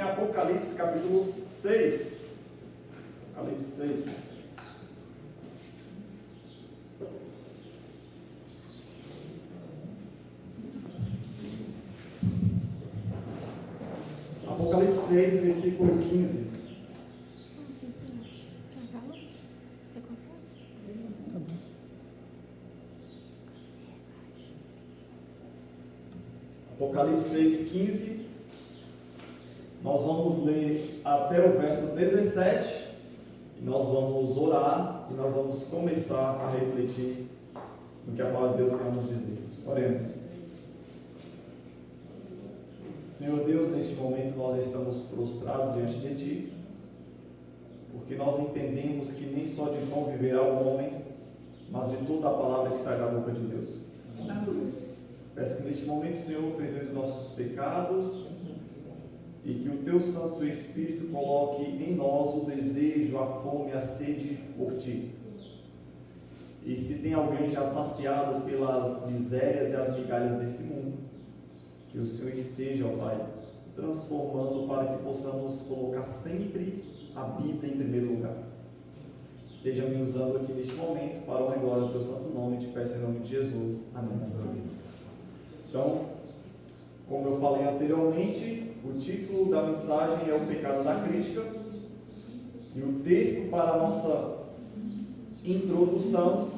Apocalipse capítulo 6. Apocalipse 6. Apocalipse 6, versículo 15. Apocalipse 6, 15. Nós vamos ler até o verso 17. E nós vamos orar. E nós vamos começar a refletir no que a palavra de Deus tem a nos dizer. Oremos. Senhor Deus, neste momento nós estamos prostrados diante de Ti, porque nós entendemos que nem só de pão viverá o homem, mas de toda a palavra que sai da boca de Deus. Peço que neste momento, Senhor, perdoe os nossos pecados e que o Teu Santo Espírito coloque em nós o desejo, a fome, a sede por Ti. E se tem alguém já saciado pelas misérias e as migalhas desse mundo, que o Senhor esteja, ó Pai, transformando para que possamos colocar sempre a Bíblia em primeiro lugar. Esteja me usando aqui neste momento para a honra e glória do Teu Santo Nome, te peço em nome de Jesus. Amém. Então, como eu falei anteriormente, o título da mensagem é o pecado da crítica, e o texto para a nossa introdução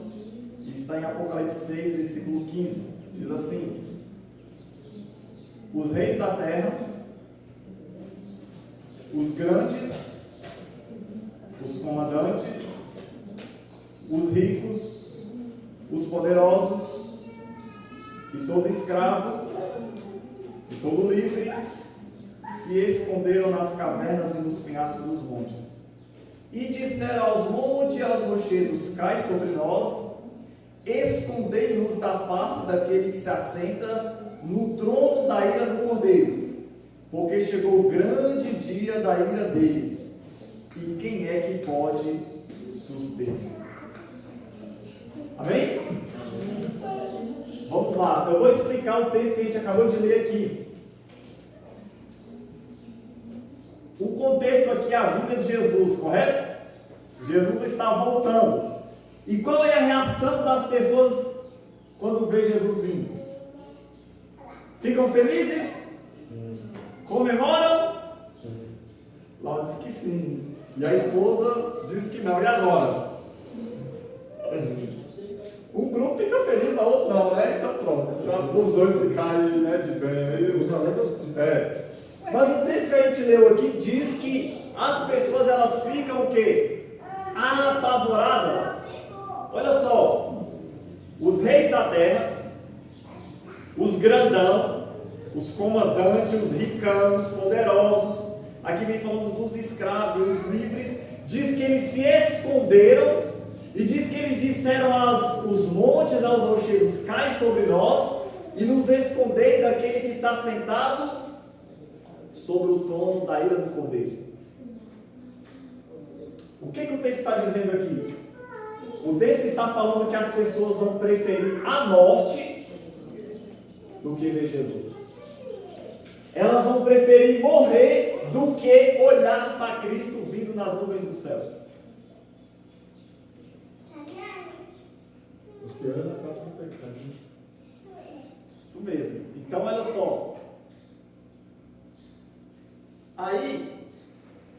está em Apocalipse 6, versículo 15. Diz assim: os reis da terra, os grandes, os comandantes, os ricos, os poderosos, e todo escravo, e todo livre, se esconderam nas cavernas e nos penhascos dos montes. E disseram aos montes e aos rochedos: cai sobre nós, escondei-nos da face daquele que se assenta no trono da ira do Cordeiro, porque chegou o grande dia da ira deles, e quem é que pode suster-se? Amém? Vamos lá, eu vou explicar o texto que a gente acabou de ler aqui. O contexto aqui é a vinda de Jesus, correto? Jesus está voltando. E qual é a reação das pessoas quando vê Jesus vindo? Ficam felizes? Comemoram? Lá diz que sim. E a esposa diz que não. E agora? Um grupo fica feliz, mas o outro não, né? Então pronto. Os dois ficarem, né, de bem. Os alegres. Mas o texto que a gente leu aqui diz que as pessoas elas ficam o quê? Apavoradas. Olha só. Os reis da terra, os grandão, os comandantes, os ricão, os poderosos, aqui vem falando dos escravos, os livres, diz que eles se esconderam, e diz que eles disseram aos montes, aos rochedos: cai sobre nós, e nos escondei daquele que está sentado sobre o trono da ira do Cordeiro. O que o texto está dizendo aqui? O texto está falando que as pessoas vão preferir a morte do que ver Jesus. Elas vão preferir morrer do que olhar para Cristo vindo nas nuvens do céu. Isso mesmo. Então olha só. Aí,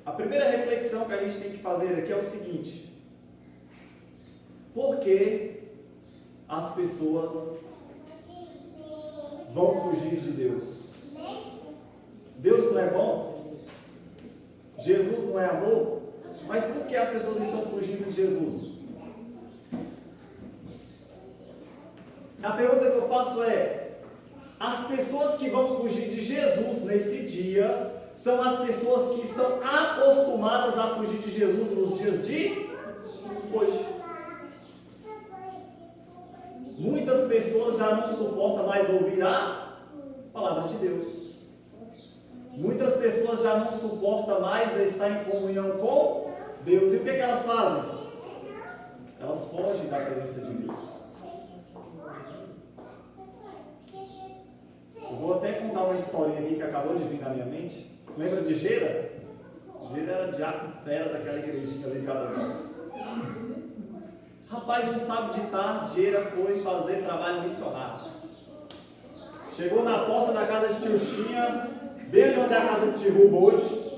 a primeira reflexão que a gente tem que fazer aqui é o seguinte: por que as pessoas vão fugir de Deus? Deus não é bom? Jesus não é amor? Mas por que as pessoas estão fugindo de Jesus? A pergunta que eu faço é: as pessoas que vão fugir de Jesus nesse dia são as pessoas que estão acostumadas a fugir de Jesus nos dias de hoje. Muitas pessoas já não suportam mais ouvir a palavra de Deus. Muitas pessoas já não suportam mais estar em comunhão com Deus. E o que elas fazem? Elas fogem da presença de Deus. Eu vou até contar uma historinha aqui que acabou de vir na minha mente. Lembra de Gera? Gera era diácono fera daquela igrejinha ali de Abraão. Rapaz, um sábado de tarde, Gera foi fazer trabalho missionário. Chegou na porta da casa de tio Xinha, bem ali onde é a casa de tio Rubo hoje.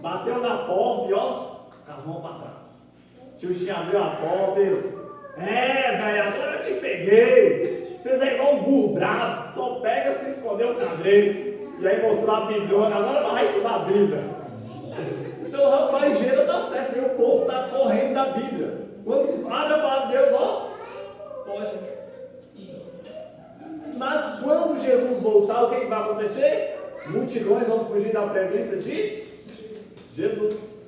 Bateu na porta e ó, com as mãos para trás. Tio Xinha abriu a porta e ele, velho, agora eu te peguei. Vocês é igual um burro brabo, só pega se esconder o cabreço. E aí mostrou a Bibliona, agora vai estudar a Bíblia. Então, rapaz, Gera tá certo, e o povo tá correndo da Bíblia. Quando abre a palavra de Deus, ó, foge. Mas quando Jesus voltar, o que vai acontecer? Multidões vão fugir da presença de Jesus.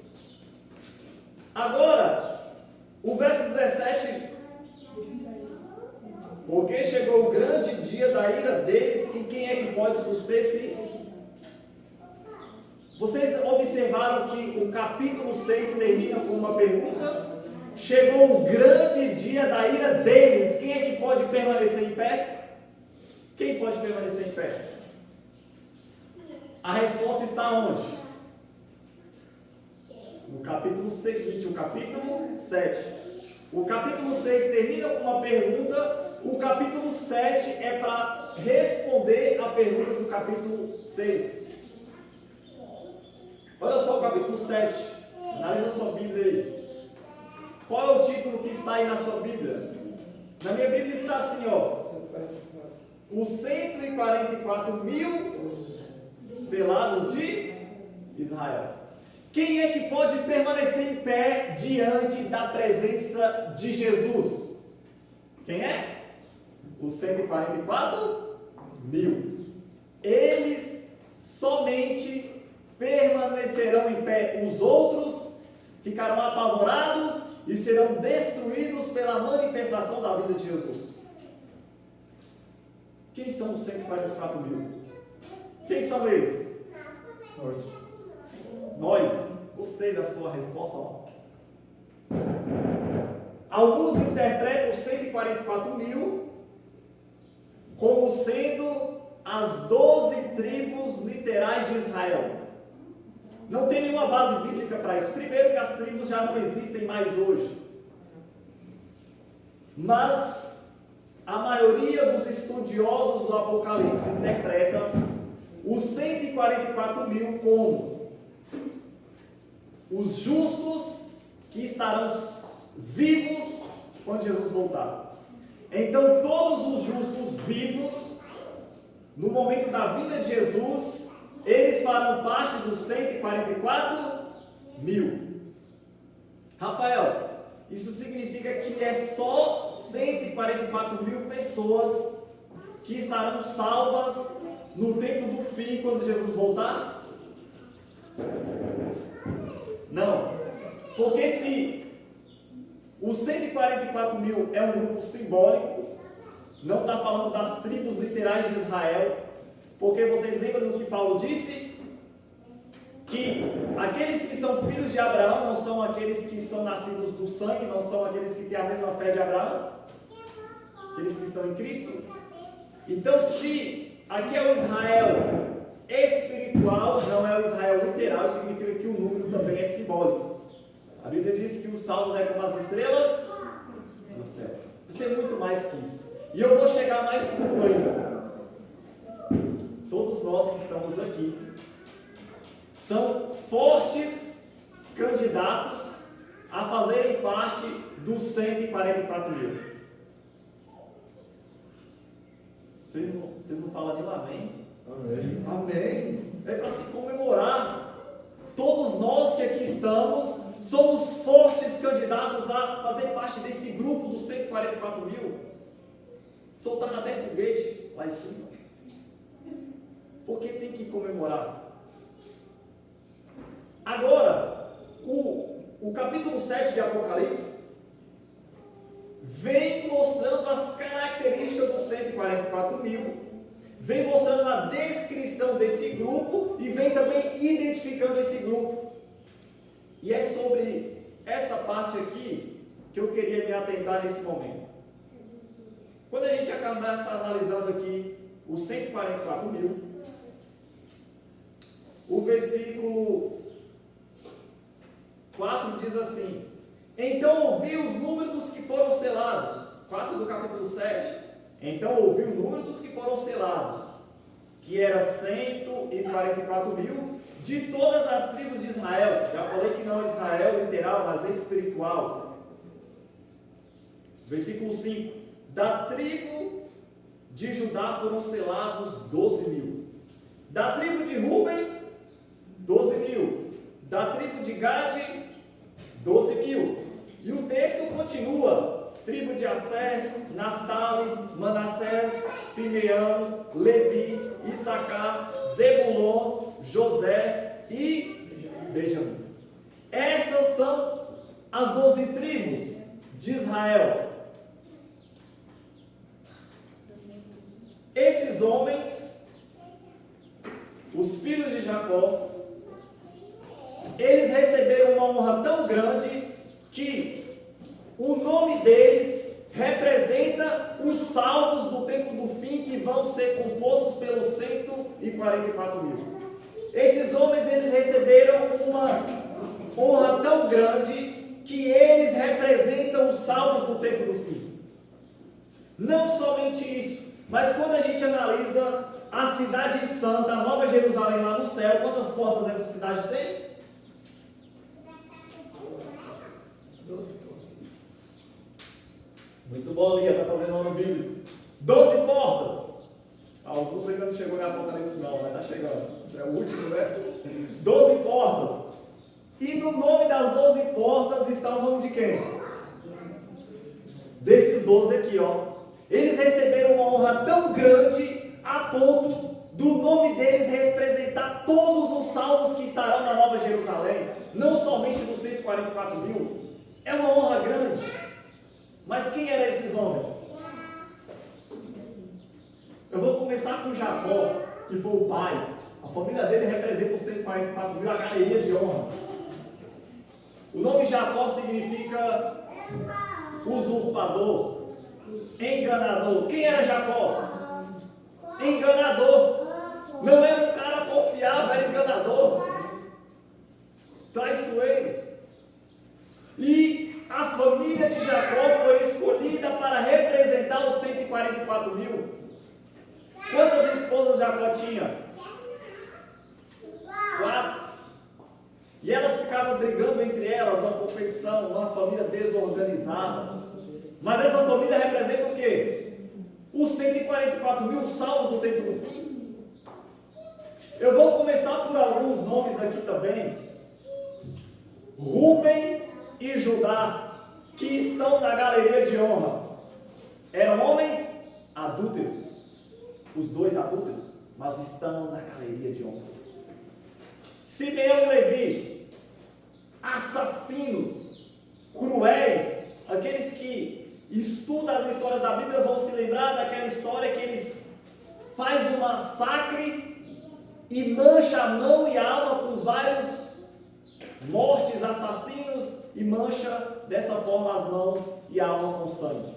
Agora, o verso 17. Porque chegou o grande dia da ira deles, e quem é que pode suster-se? Vocês observaram que o capítulo 6 termina com uma pergunta? Chegou o grande dia da ira deles, quem é que pode permanecer em pé? Quem pode permanecer em pé? A resposta está onde? No capítulo seguinte, o capítulo 7. O capítulo 6 termina com uma pergunta, o capítulo 7 é para responder a pergunta do capítulo 6. Olha só o capítulo 7, analisa a sua Bíblia aí. Qual é o título que está aí na sua Bíblia? Na minha Bíblia está assim, ó. Os 144 mil selados de Israel. Quem é que pode permanecer em pé diante da presença de Jesus? Quem é? Os 144 mil. Eles somente permanecerão em pé. Os outros ficarão apavorados e serão destruídos pela manifestação da vida de Jesus. Quem são os 144 mil? Quem são eles? Nós. Gostei da sua resposta. Ó. Alguns interpretam os 144 mil como sendo as 12 tribos literais de Israel. Não tem nenhuma base bíblica para isso. Primeiro que as tribos já não existem mais hoje. Mas a maioria dos estudiosos do Apocalipse interpreta os 144 mil como os justos que estarão vivos quando Jesus voltar. Então todos os justos vivos, no momento da vinda de Jesus, eles farão parte dos 144 mil. Rafael, isso significa que é só 144 mil pessoas que estarão salvas no tempo do fim, quando Jesus voltar? Não. Porque se os 144 mil é um grupo simbólico, não está falando das tribos literais de Israel, porque vocês lembram do que Paulo disse? Que aqueles que são filhos de Abraão não são aqueles que são nascidos do sangue, não são aqueles que têm a mesma fé de Abraão, aqueles que estão em Cristo. Então, se aqui é o Israel espiritual, não é o Israel literal, significa que o número também é simbólico. A Bíblia diz que os salvos é como as estrelas do céu. Isso é muito mais que isso. E eu vou chegar mais fundo ainda. Todos nós que estamos aqui são fortes candidatos a fazerem parte dos 144 mil. Vocês não falam nenhum amém? Amém. Amém. É para se comemorar. Todos nós que aqui estamos somos fortes candidatos a fazer parte desse grupo dos 144 mil. Soltaram até foguete lá em cima. Porque tem que comemorar. Agora, o capítulo 7 de Apocalipse vem mostrando as características dos 144 mil, vem mostrando a descrição desse grupo e vem também identificando esse grupo. E é sobre essa parte aqui que eu queria me atentar nesse momento. Quando a gente começa analisando aqui os 144 mil, O versículo 4 diz assim: então ouvi os números dos que foram selados. 4 do capítulo 7. Então ouvi o número dos que foram selados, que era 144 mil, de todas as tribos de Israel. Já falei que não é Israel literal, mas é espiritual. Versículo 5. Da tribo de Judá foram selados 12 mil. Da tribo de Ruben, 12 mil. Da tribo de Gade, 12 mil. E o texto continua: tribo de Asser, Naftali, Manassés, Simeão, Levi, Issacar, Zebulon, José e Benjamim. Essas são as 12 tribos de Israel. Esses homens, os filhos de Jacó, eles receberam uma honra tão grande que o nome deles representa os salvos do tempo do fim, que vão ser compostos pelos 144 mil. Esses homens, eles receberam uma honra tão grande que eles representam os salvos do tempo do fim. Não somente isso, mas quando a gente analisa a cidade santa, a Nova Jerusalém lá no céu, quantas portas essa cidade tem? 12 portas. Muito bom, Lia, está fazendo nome bíblico. 12 portas. Alguns ainda não chegou na Apocalipse não, mas está chegando. É o último, né? 12 portas. E no nome das 12 portas está o nome de quem? Desses 12 aqui, ó. Eles receberam uma honra tão grande a ponto do nome deles representar todos os salvos que estarão na Nova Jerusalém, não somente dos 144 mil. É uma honra grande. Mas quem eram esses homens? Eu vou começar com Jacó, que foi o pai. A família dele representa os 144 mil, a galeria de honra. O nome Jacó significa usurpador, enganador. Quem era Jacó? Enganador. Não era um cara confiável, era enganador, traiçoeiro. E a família de Jacó foi escolhida para representar os 144 mil. Quantas esposas Jacó tinha? 4. E elas ficavam brigando entre elas, uma competição, uma família desorganizada. Mas essa família representa o quê? Os 144 mil salvos do tempo do fim. Eu vou começar por alguns nomes aqui também. Ruben e Judá, que estão na galeria de honra. Eram homens adúlteros. Os dois adúlteros, mas estão na galeria de honra. Simeão e Levi, assassinos, cruéis, aqueles que estudam as histórias da Bíblia vão se lembrar daquela história que eles fazem um massacre e mancha a mão e a alma com vários mortes, assassinos, e mancha dessa forma as mãos e a alma com sangue.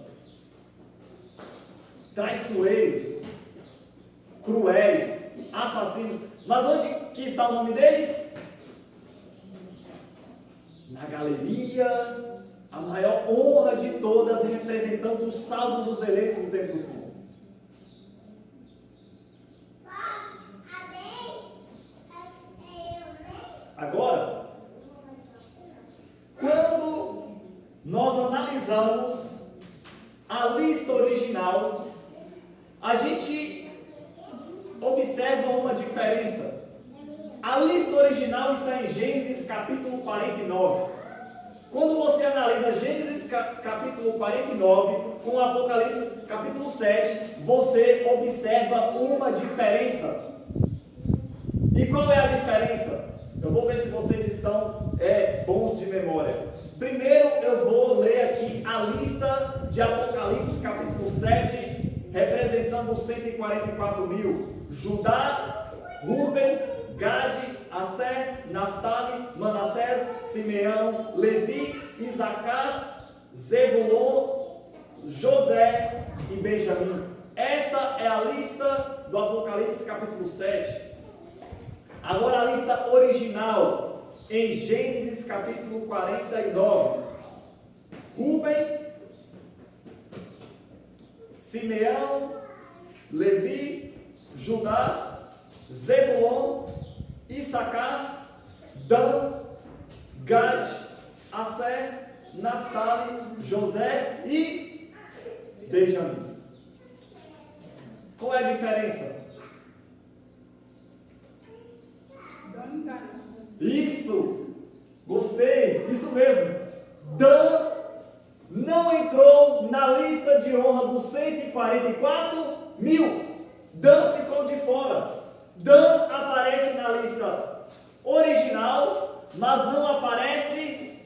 Traiçoeiros, cruéis, assassinos. Mas onde que está o nome deles? Na galeria, a maior honra de todas, representando os salvos, os eleitos do tempo do fim. Agora, quando nós analisamos a lista original, a gente observa uma diferença. A lista original está em Gênesis capítulo 49. Quando você analisa Gênesis capítulo 49 com Apocalipse capítulo 7, você observa uma diferença. E qual é a diferença? Eu vou ver se vocês estão bons de memória. Primeiro eu vou ler aqui a lista de Apocalipse capítulo 7, representando os 144 mil. Judá, Ruben, Gade, Asser, Naftali, Manassés, Simeão, Levi, Issacar, Zebulon, José e Benjamim. Esta é a lista do Apocalipse capítulo 7. Agora a lista original, em Gênesis capítulo 49. Rúben, Simeão, Levi, Judá, Zebulon, Issacar, Dan, Gad, Asser, Naftali, José e Benjamim. Qual é a diferença? Isso! Gostei! Isso mesmo! Dan não entrou na lista de honra dos 144 mil. Dan ficou de fora. Dan aparece na lista original, mas não aparece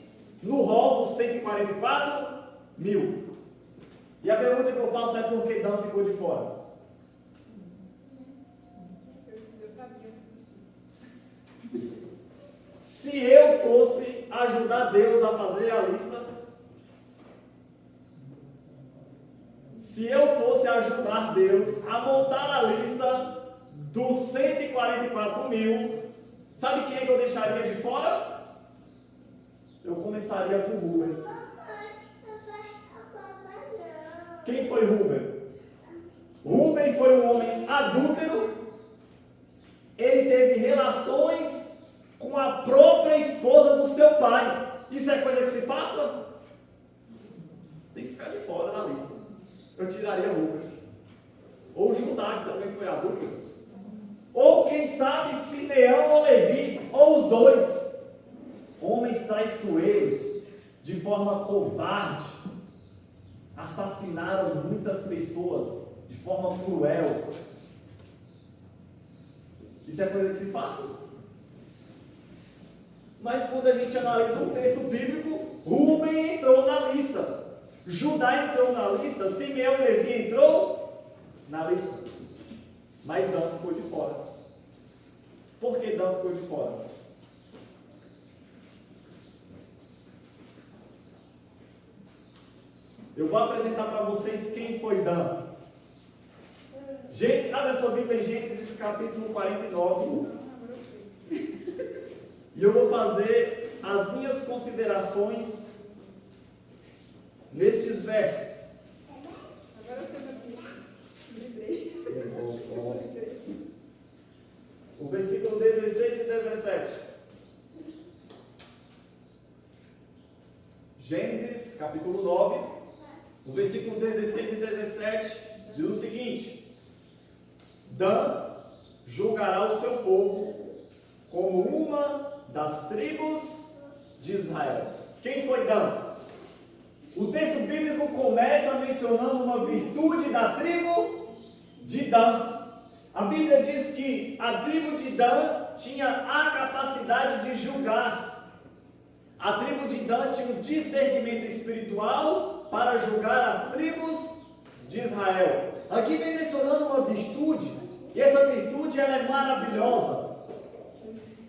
no rol dos 144 mil. E a pergunta que eu faço é por que Dan ficou de fora? Se eu fosse ajudar Deus a fazer a lista, se eu fosse ajudar Deus a montar a lista dos 144 mil, sabe quem é que eu deixaria de fora? Eu começaria com Rúben. Quem foi Rúben? Rúben foi um homem adúltero. Ele teve relações com a própria esposa do seu pai. Isso é coisa que se passa? Tem que ficar de fora da lista. Eu tiraria Rúben. Ou Judá, que também foi adúltero. Ou quem sabe Simeão ou Levi, ou os dois. Homens traiçoeiros, de forma covarde, assassinaram muitas pessoas de forma cruel. Isso é coisa que se passa? Mas quando a gente analisa o texto bíblico, Rúben entrou na lista, Judá entrou na lista, Simeão e Levi entrou na lista, mas Dan ficou de fora. Por que Dan ficou de fora? Eu vou apresentar para vocês quem foi Dan. Gente, abre a sua Bíblia em Gênesis capítulo 49. E eu vou fazer as minhas considerações nestes versos. Agora você vai lembrei. O versículo 16 e 17. Gênesis capítulo 9, o versículo 16 e 17 diz o seguinte: Dan julgará o seu povo como uma das tribos de Israel. Quem foi Dan? O texto bíblico começa mencionando uma virtude da tribo de Dan. A Bíblia diz que a tribo de Dan tinha a capacidade de julgar. A tribo de Dan tinha um discernimento espiritual para julgar as tribos de Israel. Aqui vem mencionando uma virtude, e essa virtude ela é maravilhosa.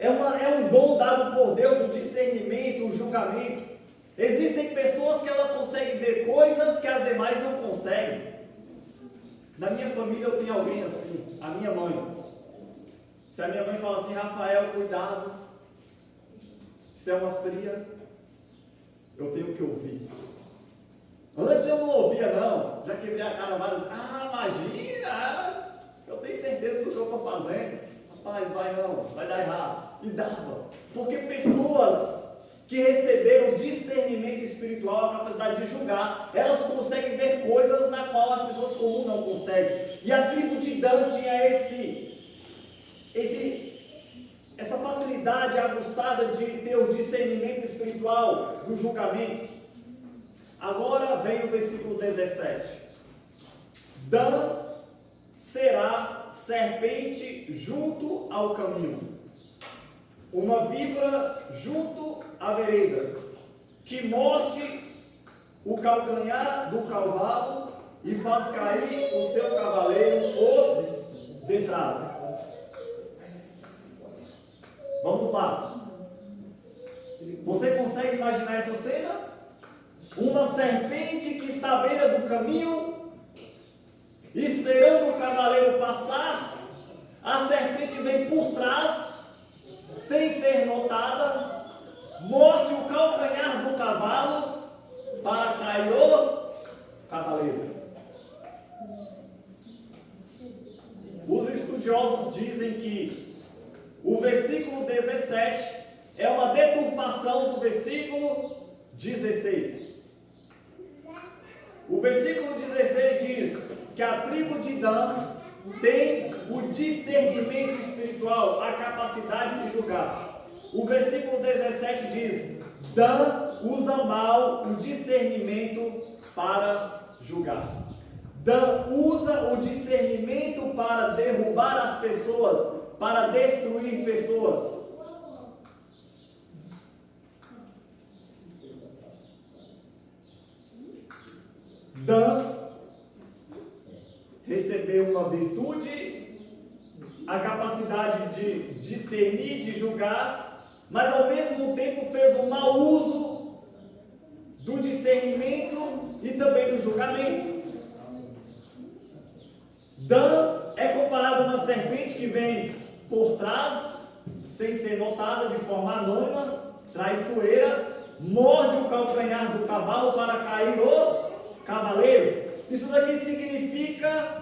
É um dom dado por Deus, o discernimento, o julgamento. Existem pessoas que ela conseguem ver coisas que as demais não conseguem. Na minha família eu tenho alguém assim, a minha mãe. Se a minha mãe fala assim: Rafael, cuidado, isso é uma fria, eu tenho que ouvir. Antes eu não ouvia não, já quebrei a cara várias vezes. Imagina, eu tenho certeza do que eu estou fazendo. Rapaz, vai não, vai dar errado. E dava, porque pessoas que receberam discernimento espiritual, a capacidade de julgar, elas conseguem ver coisas na qual as pessoas comuns não conseguem. E a tribo de Dan tinha essa facilidade aguçada de ter o discernimento espiritual do julgamento. Agora vem o versículo 17. Dan será serpente junto ao caminho, uma víbora junto à vereda, que morde o calcanhar do cavalo e faz cair o seu cavaleiro por detrás. Vamos lá. Você consegue imaginar essa cena? Uma serpente que está à beira do caminho, esperando o cavaleiro passar. A serpente vem por trás sem ser notada, morde o calcanhar do cavalo para cair o cavaleiro. Os estudiosos dizem que o versículo 17 é uma deturpação do versículo 16. O versículo 16 diz que a tribo de Dan tem o discernimento espiritual, a capacidade de julgar. O versículo 17 diz: Dan usa mal o discernimento para julgar. Dan usa o discernimento para derrubar as pessoas, para destruir pessoas. Dan recebeu uma virtude, a capacidade de discernir, de julgar, mas ao mesmo tempo fez um mau uso do discernimento e também do julgamento. Dan é comparado a uma serpente que vem por trás, sem ser notada, de forma anônima, traiçoeira, morde o calcanhar do cavalo para cair o cavaleiro. Isso daqui significa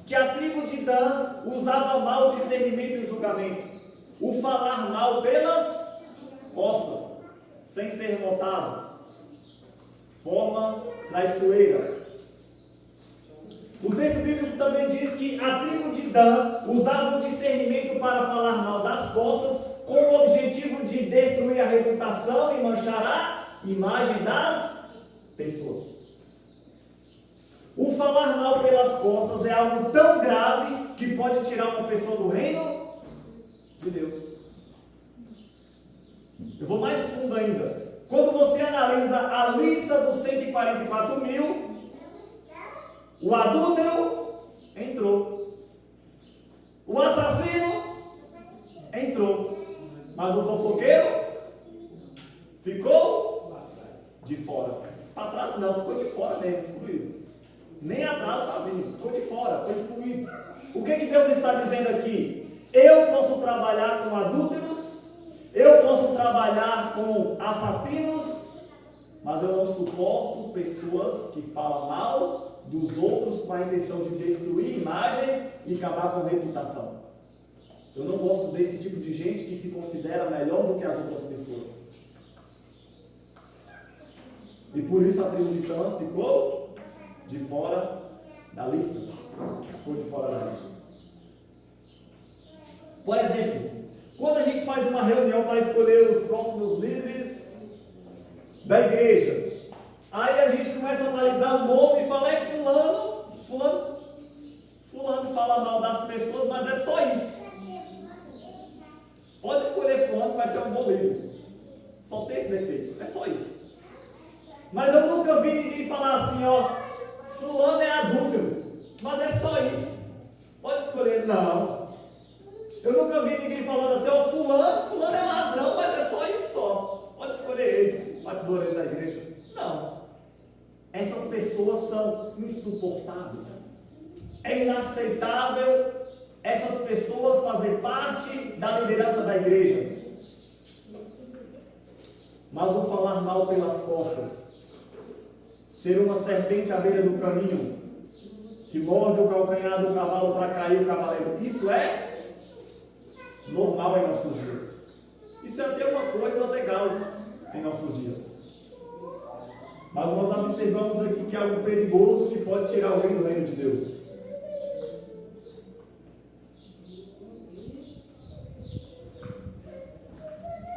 que a tribo de Dan usava mal o discernimento e o julgamento. O falar mal pelas costas, sem ser notado. Forma traiçoeira. O texto bíblico também diz que a tribo de Dan usava o discernimento para falar mal das costas, com o objetivo de destruir a reputação e manchar a imagem das pessoas. O falar mal pelas costas é algo tão grave que pode tirar uma pessoa do reino de Deus. Eu vou mais fundo ainda. Quando você analisa a lista dos 144 mil, o adúltero entrou, o assassino entrou, mas o fofoqueiro ficou de fora. Para trás não, ficou de fora mesmo, excluído. Nem atrás está vindo, ficou de fora, foi excluído. O que Deus está dizendo aqui? Eu posso trabalhar com adúlteros, eu posso trabalhar com assassinos, mas eu não suporto pessoas que falam mal dos outros com a intenção de destruir imagens e acabar com a reputação. Eu não gosto desse tipo de gente que se considera melhor do que as outras pessoas. E por isso a tribo de Dan ficou de fora da lista. Ficou de fora da lista. Por exemplo, quando a gente faz uma reunião para escolher os próximos líderes da igreja, aí a gente começa a analisar o nome e fala, é fulano fala mal das pessoas, mas é só isso. Pode escolher fulano que vai ser um bom líder. Só tem esse defeito, é só isso. Mas eu nunca vi ninguém falar assim, ó, fulano é adúltero, mas é só isso. Pode escolher, não. Eu nunca vi ninguém falando assim, ó, fulano é ladrão, mas é só isso só. Pode escolher ele, para tesoureiro da igreja. Não. Essas pessoas são insuportáveis. É inaceitável essas pessoas fazerem parte da liderança da igreja. Mas o falar mal pelas costas, ser uma serpente à beira do caminho, que morde o calcanhar do cavalo para cair o cavaleiro, isso é normal em nossos dias. Isso é até uma coisa legal em nossos dias. Mas nós observamos aqui que é algo perigoso que pode tirar alguém do reino de Deus.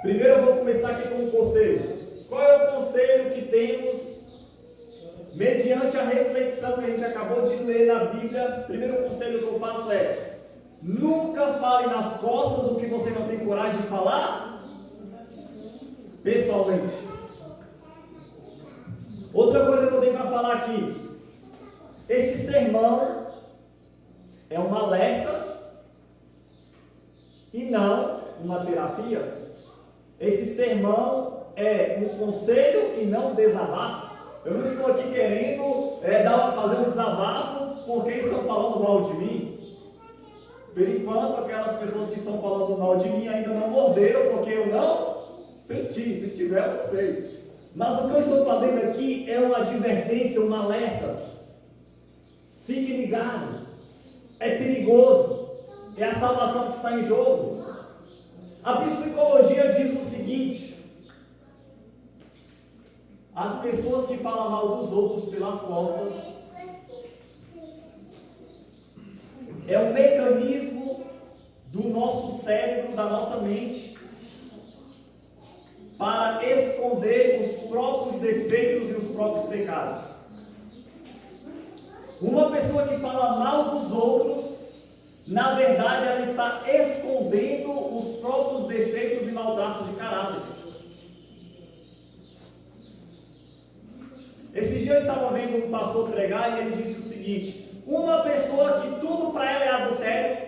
Primeiro eu vou começar aqui com um conselho. Qual é o conselho que temos mediante a reflexão que a gente acabou de ler na Bíblia? Primeiro conselho que eu faço é: nunca fale nas costas o que você não tem coragem de falar pessoalmente. Outra coisa que eu tenho para falar aqui: este sermão é um alerta e não uma terapia. Esse sermão é um conselho e não um desabafo. Eu não estou aqui querendo fazer um desabafo porque estão falando mal de mim. Por enquanto, aquelas pessoas que estão falando mal de mim ainda não morderam, porque eu não senti. Se tiver, eu não sei. Mas o que eu estou fazendo aqui é uma advertência, um alerta. Fique ligado. É perigoso. É a salvação que está em jogo. A psicologia diz o seguinte: as pessoas que falam mal dos outros pelas costas é um mecanismo do nosso cérebro, da nossa mente, para esconder os próprios defeitos e os próprios pecados. Uma pessoa que fala mal dos outros, na verdade, ela está escondendo os próprios defeitos e mau traços de caráter. Esse dia eu estava vendo um pastor pregar e ele disse o seguinte: uma pessoa que tudo para ela é adultério,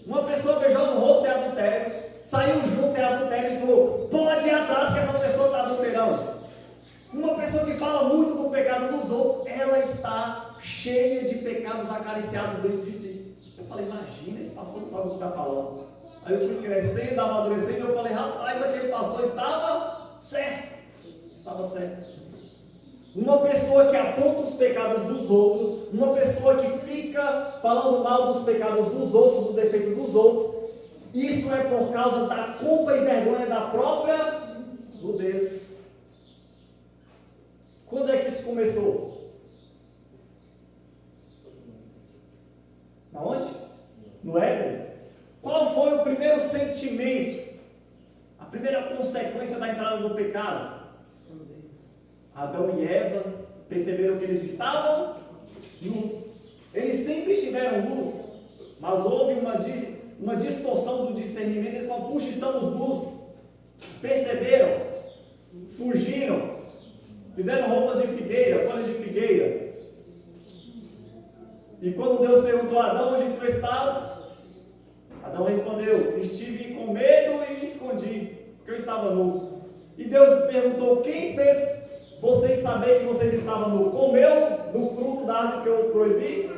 uma pessoa beijou no rosto é adultério, saiu junto é adultério, e falou: pode ir atrás que essa pessoa está adulterando. Uma pessoa que fala muito do pecado dos outros, ela está cheia de pecados acariciados dentro de si. Eu falei: imagina, esse pastor não sabe o que está falando. Aí eu fui crescendo, amadurecendo, e eu falei: rapaz, aquele pastor estava certo. Estava certo. Uma pessoa que aponta os pecados dos outros, uma pessoa que fica falando mal dos pecados dos outros, do defeito dos outros, isso é por causa da culpa e vergonha da própria nudez. Quando é que isso começou? Aonde? No Éden. Qual foi o primeiro sentimento? A primeira consequência da entrada do pecado? Adão e Eva perceberam que eles estavam nus. Eles sempre estiveram nus, mas houve uma distorção do discernimento. Eles falaram: puxa, estamos nus. Perceberam, fugiram, fizeram roupas de figueira, folhas de figueira. E quando Deus perguntou a Adão: onde tu estás? Adão respondeu: estive com medo e me escondi, porque eu estava nu. E Deus perguntou: quem fez vocês saber que vocês estavam nu? Comeu do fruto da árvore que eu proibi?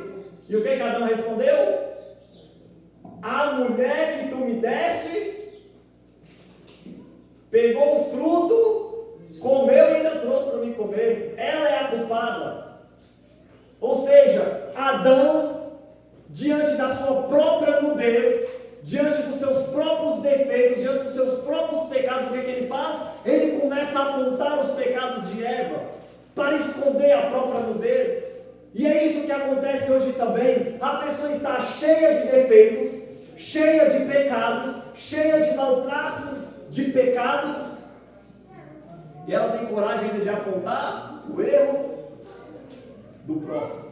E o que Adão respondeu? A mulher que tu me deste pegou o fruto, comeu e ainda trouxe para mim comer. Ela é a culpada. Ou seja, Adão, diante da sua própria nudez, diante dos seus próprios defeitos, diante dos seus próprios pecados, o que ele faz? Ele começa a apontar os pecados de Eva para esconder a própria nudez. E é isso que acontece hoje também. A pessoa está cheia de defeitos, cheia de pecados, cheia de maltraços de pecados, e ela tem coragem ainda de apontar o erro do próximo.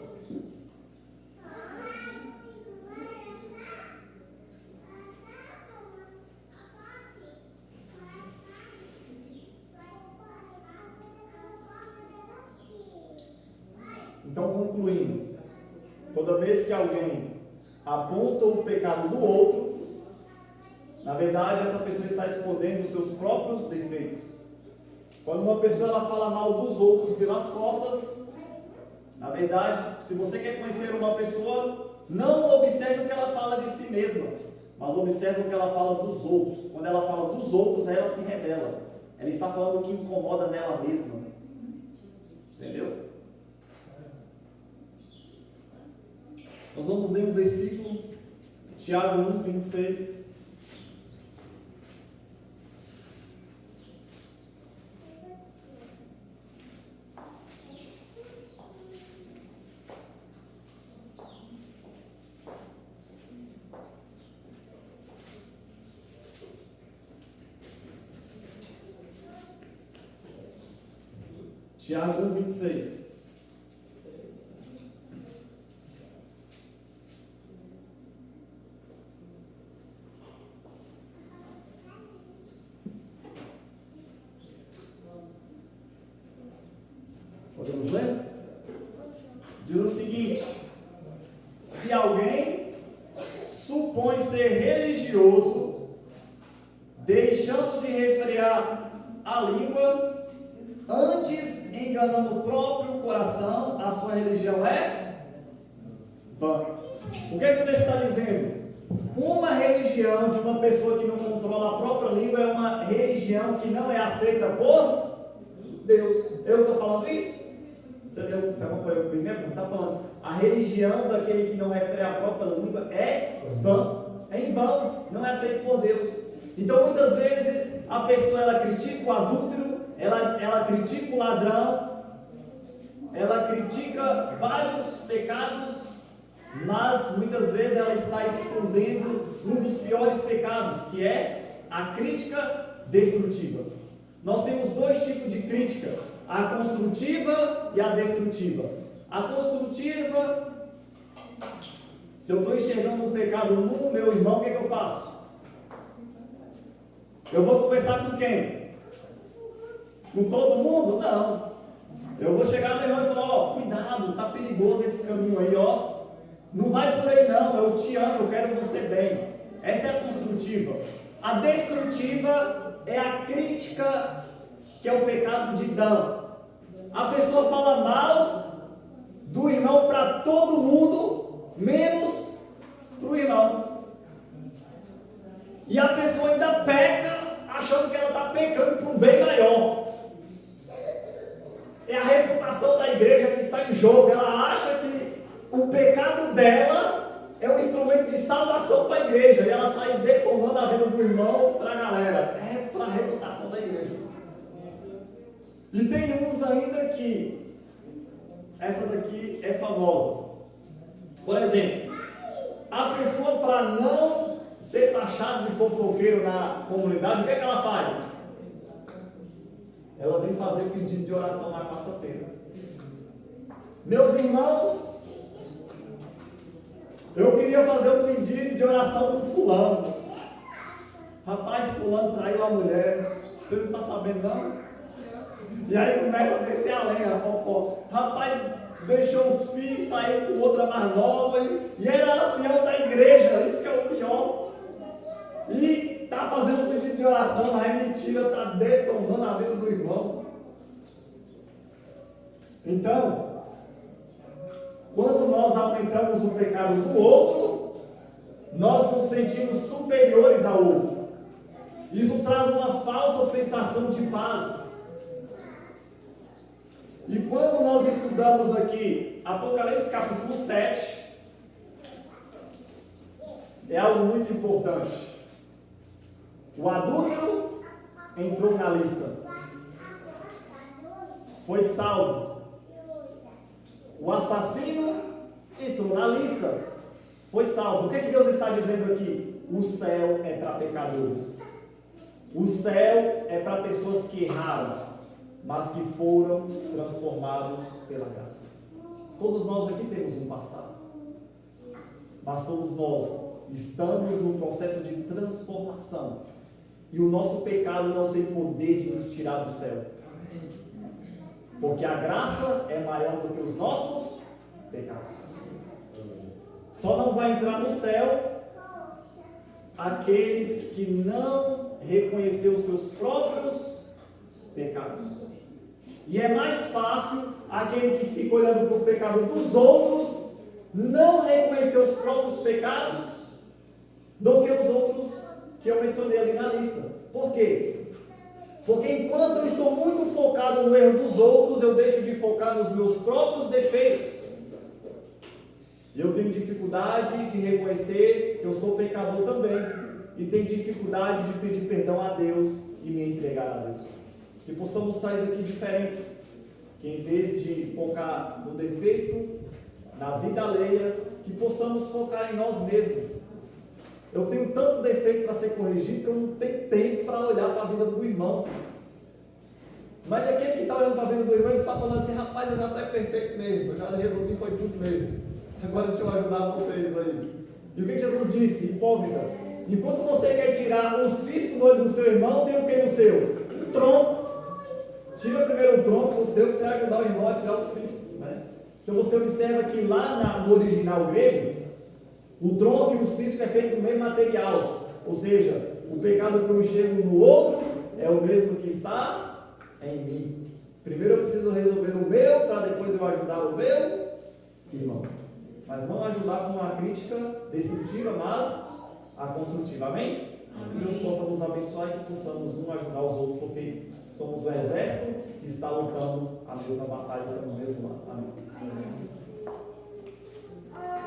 Então, concluindo, toda vez que alguém aponta o pecado do outro, na verdade essa pessoa está escondendo os seus próprios defeitos. Quando uma pessoa ela fala mal dos outros pelas costas, na verdade, se você quer conhecer uma pessoa, não observe o que ela fala de si mesma, mas observe o que ela fala dos outros. Quando ela fala dos outros, ela se revela. Ela está falando o que incomoda nela mesma. Entendeu? Nós vamos ler um versículo, Tiago 1, 26. Tiago 1, 26. Podemos ler? Diz o seguinte: se alguém supõe ser religioso, deixando de refrear a língua, antes enganando o próprio coração, a sua religião é vã. O que é que o texto está dizendo? Uma religião de uma pessoa que não controla a própria língua é uma religião que não é aceita por Deus. Eu estou falando isso? Você acompanhou comigo mesmo? Está falando. A religião daquele que não refere a própria língua é vã. É em vão. Não é aceito por Deus. Então, muitas vezes, a pessoa ela critica o adúltero, ela critica o ladrão, ela critica vários pecados, mas muitas vezes ela está escondendo um dos piores pecados, que é a crítica destrutiva. Nós temos dois tipos de crítica, a construtiva e a destrutiva. A construtiva, se eu estou enxergando um pecado no meu irmão, o que eu faço? Eu vou conversar com quem? Com todo mundo? Não. Eu vou chegar no meu irmão e falar, ó, cuidado, está perigoso esse caminho aí, ó. Não vai por aí não, eu te amo, eu quero você bem. Essa é a construtiva. A destrutiva é a crítica, que é o pecado de Dan. A pessoa fala mal do irmão para todo mundo, menos para o irmão. E a pessoa ainda peca, achando que ela está pecando para um bem maior. É a reputação da igreja que está em jogo. Ela acha que o pecado dela é um instrumento de salvação para a igreja. E ela sai detonando a vida do irmão para a galera. É para a reputação da igreja. E tem uns ainda que, essa daqui é famosa. Por exemplo, a pessoa, para não ser taxado de fofoqueiro na comunidade, o que é que ela faz? Ela vem fazer pedido de oração na quarta-feira. Meus irmãos, eu queria fazer um pedido de oração para o fulano. Rapaz, fulano traiu a mulher. Vocês não estão sabendo não? E aí começa a descer a lenha, a fofoca. Rapaz, deixou os filhos, saiu com outra mais nova. E era ancião da igreja, isso que é o pior. E está fazendo um pedido de oração, mas é mentira, está detonando a vida do irmão. Então, quando nós aumentamos o pecado do outro, nós nos sentimos superiores ao outro. Isso traz uma falsa sensação de paz. E quando nós estudamos aqui Apocalipse capítulo 7, é algo muito importante. O adúltero entrou na lista, foi salvo. O assassino entrou na lista, foi salvo. O que Deus está dizendo aqui? O céu é para pecadores. O céu é para pessoas que erraram, mas que foram transformados pela graça. Todos nós aqui temos um passado, mas todos nós estamos num processo de transformação. E o nosso pecado não tem poder de nos tirar do céu. Porque a graça é maior do que os nossos pecados. Só não vai entrar no céu aqueles que não reconheceram os seus próprios pecados. E é mais fácil aquele que fica olhando para o pecado dos outros não reconhecer os próprios pecados do que os outros que eu mencionei ali na lista. Por quê? Porque enquanto eu estou muito focado no erro dos outros, eu deixo de focar nos meus próprios defeitos. Eu tenho dificuldade de reconhecer que eu sou pecador também. E tenho dificuldade de pedir perdão a Deus e me entregar a Deus. Que possamos sair daqui diferentes. Que em vez de focar no defeito, na vida alheia, que possamos focar em nós mesmos. Eu tenho tanto defeito para ser corrigido que eu não tenho tempo para olhar para a vida do irmão. Mas aquele que está olhando para a vida do irmão e está falando assim, rapaz, eu já estou perfeito mesmo, eu já resolvi, foi tudo mesmo. Agora deixa eu ajudar vocês aí. E o que Jesus disse? Hipócrita. Enquanto você quer tirar um cisco no olho do seu irmão, tem o que no seu? Um tronco. Tira primeiro o tronco no seu, que você vai ajudar o irmão a tirar o cisco. Né? Então você observa que lá no original grego, o tronco e o cisco é feito do mesmo material. Ou seja, o pecado que eu enxergo no outro é o mesmo que está em mim. Primeiro eu preciso resolver o meu, para depois eu ajudar o meu irmão. Mas não ajudar com uma crítica destrutiva, mas a construtiva. Amém? Que Deus possa nos abençoar e que possamos um ajudar os outros, porque somos um exército que está lutando a mesma batalha, estamos no mesmo lado. Amém.